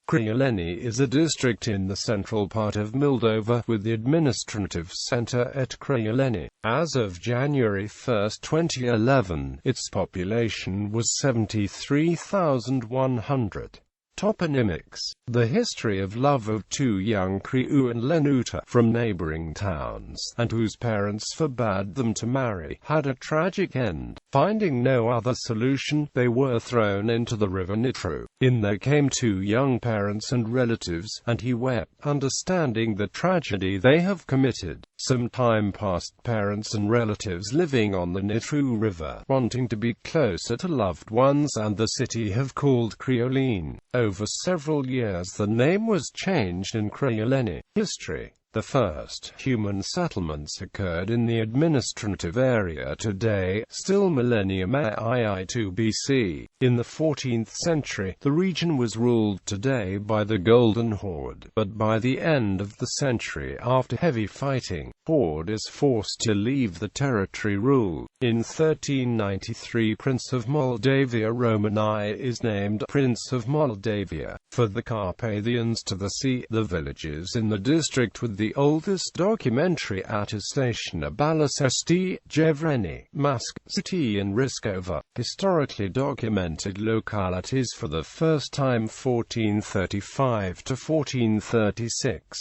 Criuleni is a district in the central part of Moldova, with the administrative center at Criuleni. As of January 1, 2011, its population was 73,100. Toponymics: the history of love of two young Criuleni from neighboring towns, and whose parents forbade them to marry, had a tragic end. Finding no other solution, they were thrown into the river Nitru. In there came two young parents and relatives, and he wept, understanding the tragedy they have committed. Some time passed, parents and relatives living on the Nitru River, wanting to be closer to loved ones and the city, have called Criuleni. Over several years the name was changed in Criuleni. History: the first human settlements occurred in the administrative area today, still millennium II BC. In the 14th century, the region was ruled today by the Golden Horde, but by the end of the century, after heavy fighting, Horde is forced to leave the territory rule. In 1393, Prince of Moldavia Roman I is named Prince of Moldavia, for the Carpathians to the sea. The villages in the district with the oldest documentary attestation are Balasesti, Jevreni, Mask, City and Riskova. Historically documented localities for the first time 1435 to 1436.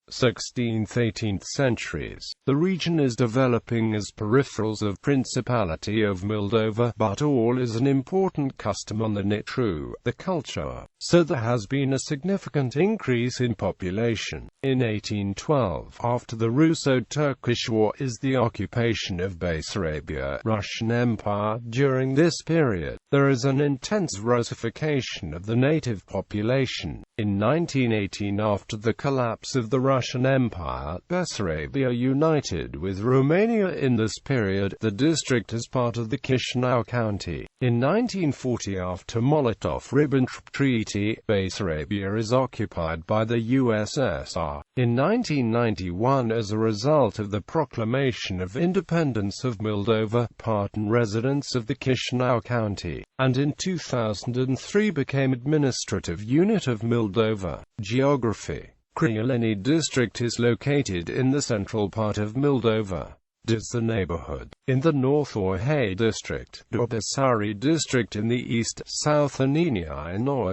16th–18th centuries. The region is developing as peripherals of Principality of Moldova, but all is an important custom on the Nitru, the culture. So there has been a significant increase in population. In 1812, after the Russo-Turkish War, is the occupation of Bessarabia, Russian Empire. During this period, there is an intense Russification of the native population. In 1918, after the collapse of the Russian Empire, Bessarabia united with Romania. In this period, the district is part of the Chișinău County. In 1940, after Molotov-Ribbentrop Treaty, Bessarabia is occupied by the USSR. In 1991, as a result of the proclamation of independence of Moldova, part and residents of the Chișinău County, and in 2003 became administrative unit of Moldova. Geography: Criuleni District is located in the central part of Moldova. Is the neighborhood. In the north, Orhei District, Dobesari District in the east, south Anini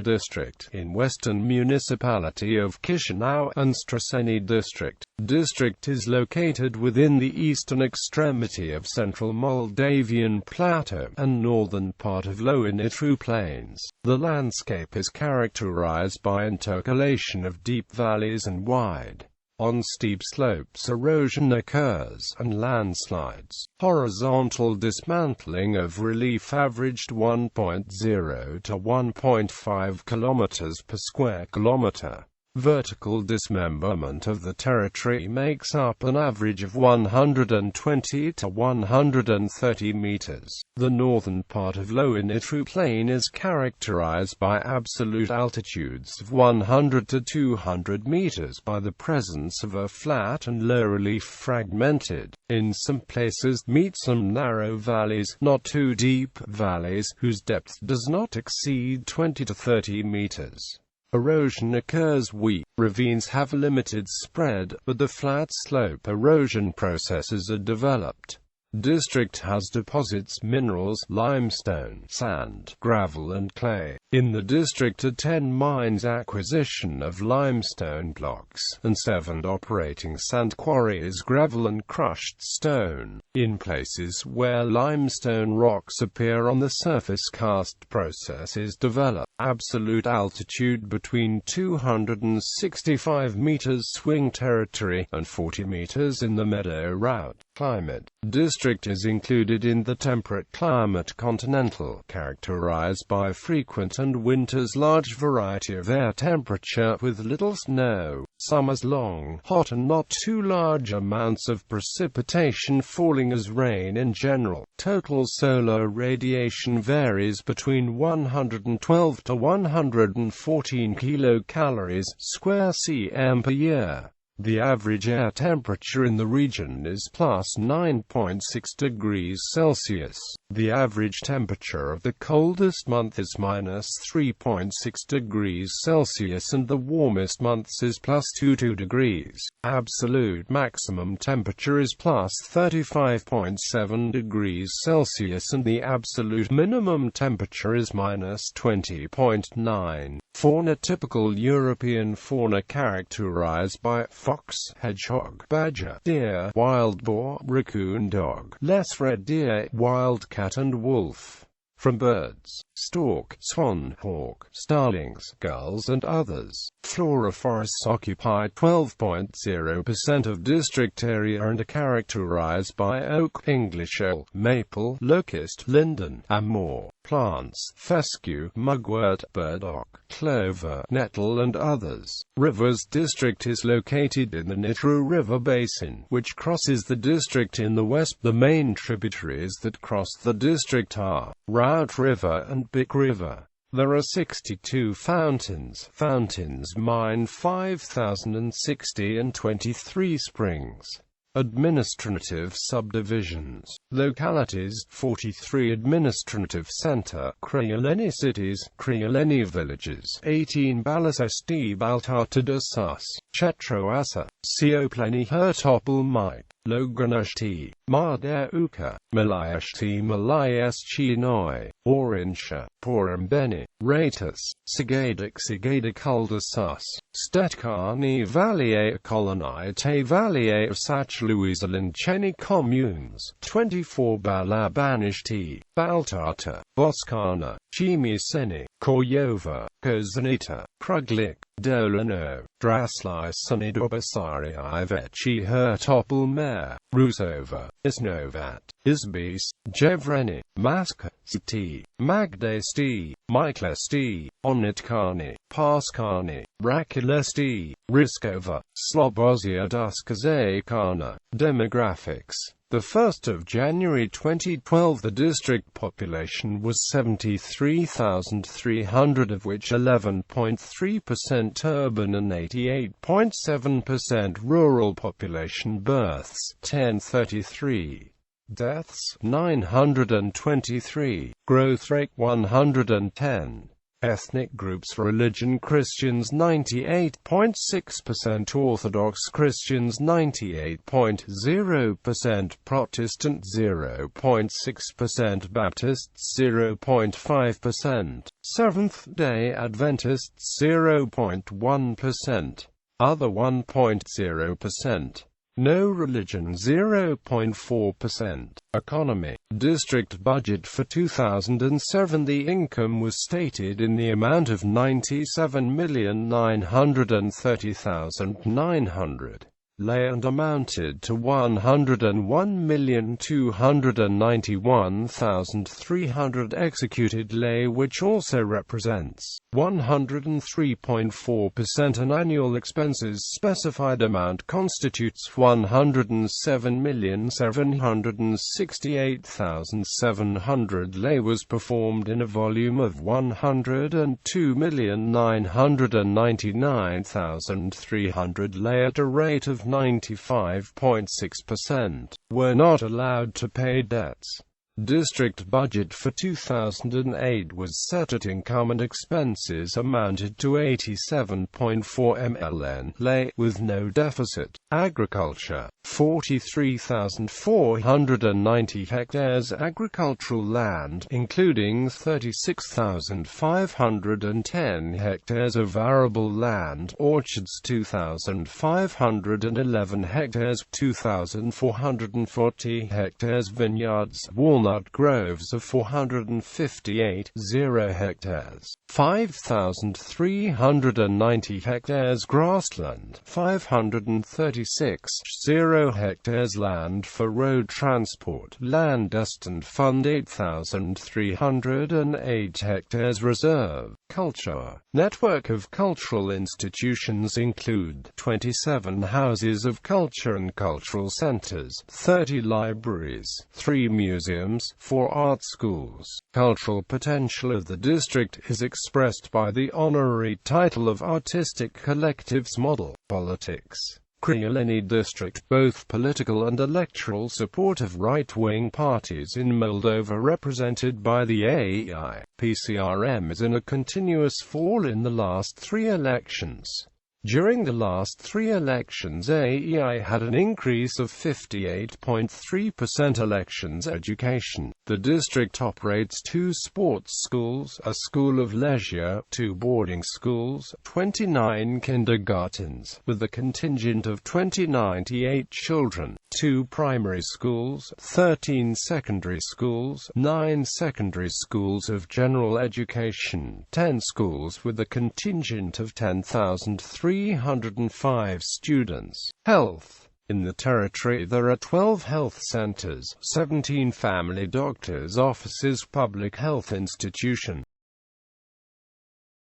District, in western municipality of Chișinău, and Străseni District. District is located within the eastern extremity of central Moldavian Plateau, and northern part of Lower Nitru Plains. The landscape is characterized by intercalation of deep valleys and wide, on steep slopes erosion occurs, and landslides. Horizontal dismantling of relief averaged 1.0 to 1.5 km per square kilometer. Vertical dismemberment of the territory makes up an average of 120 to 130 meters. The northern part of Lower Nitru Plain is characterized by absolute altitudes of 100 to 200 meters by the presence of a flat and low relief fragmented. In some places meet some narrow valleys, not too deep valleys, whose depth does not exceed 20 to 30 meters. Erosion occurs weak. Ravines have limited spread, but the flat slope erosion processes are developed. District has deposits minerals, limestone, sand, gravel and clay. In the district are 10 mines, acquisition of limestone blocks, and 7 operating sand quarries, gravel and crushed stone. In places where limestone rocks appear on the surface, karst processes develop. Absolute altitude between 265 meters swing territory, and 40 meters in the meadow route. Climate: district is included in the temperate climate continental, characterized by frequent and winters, large variety of air temperature with little snow, summers long, hot and not too large amounts of precipitation falling as rain in general. Total solar radiation varies between 112 to 114 kilocalories square cm per year. The average air temperature in the region is plus 9.6 degrees Celsius. The average temperature of the coldest month is minus 3.6 degrees Celsius and the warmest months is plus 2 degrees. Absolute maximum temperature is plus 35.7 degrees Celsius and the absolute minimum temperature is minus 20.9. Fauna. Typical European fauna characterized by fox, hedgehog, badger, deer, wild boar, raccoon, dog, less red deer, wild cat and wolf. From birds: stork, swan, hawk, starlings, gulls and others. Flora. Forests occupy 12.0% of district area and are characterized by oak, English elm, maple, locust, linden, and more. Plants: fescue, mugwort, burdock, clover, nettle and others. Rivers. District is located in the Nitru River basin, which crosses the district in the west. The main tributaries that cross the district are Rout River and Bic River. There are 62 fountains. Fountains mine 5,060 and 23 springs. Administrative subdivisions. Localities: 43 Administrative Center, Criuleni Cities, Criuleni Villages, 18 Balasesti Baltata de Sus, Chetroasa, Siopleni Hertopol Mike, Loganashti, Mardeuka, Malayashti Malayaschi Noi, Orinsha, Porambeni, Ratus, Sigadic Aldersus, Stetkani Valier Kolonite Valier Sach Louisalin Cheni Communes, 24 Balabanishti, Baltata, Boskana, Chimiseni, Koyova, Kozanita, Kruglik, Dolano, Drasli Sunidobasari Ivechi Hertopol Mer, Rusova, Isnovat, Isbis, Jevreni, Maska, Sti, Magdesti, Miklesti, Onitkani, Paskani, Rakilesti, Riskova, Slobozia Duskazekana. Demographics. The 1st of January 2012 the district population was 73,300 of which 11.3% urban and 88.7% rural population. Births 1033. Deaths 923. Growth rate 110. Ethnic groups: religion Christians 98.6%, Orthodox Christians 98.0%, Protestant 0.6%, Baptists 0.5%, Seventh-day Adventists 0.1%, other 1.0%. No religion 0.4%. Economy. District budget for 2007. The income was stated in the amount of 97,930,900 lei and amounted to 101,291,300 executed lei, which also represents 103.4%. An annual expenses specified amount constitutes 107,768,700 lei was performed in a volume of 102,999,300 lei at a rate of 95.6%. Were not allowed to pay debts. District budget for 2008 was set at income and expenses amounted to 87.4 mln lei, with no deficit. Agriculture. 43,490 hectares agricultural land, including 36,510 hectares of arable land, orchards 2,511 hectares, 2,440 hectares vineyards, walnut groves of 458 hectares, 5,390 hectares grassland, 536 hectares land for road transport, land destined fund 8,308 hectares reserve. Culture. Network of cultural institutions include 27 houses of culture and cultural centers, 30 libraries, 3 museums, 4 art schools. Cultural potential of the district is expressed by the honorary title of Artistic Collectives Model. Politics. Criuleni District, both political and electoral support of right-wing parties in Moldova represented by the AEI-PCRM is in a continuous fall in the last 3 elections. During the last 3 elections, AEI had an increase of 58.3%. Elections education. The district operates 2 sports schools, a school of leisure, 2 boarding schools, 29 kindergartens, with a contingent of 298 children, 2 primary schools, 13 secondary schools, 9 secondary schools of general education, 10 schools with a contingent of 10,305 students. Health. In the territory there are 12 health centers, 17 family doctors' offices, public health institution,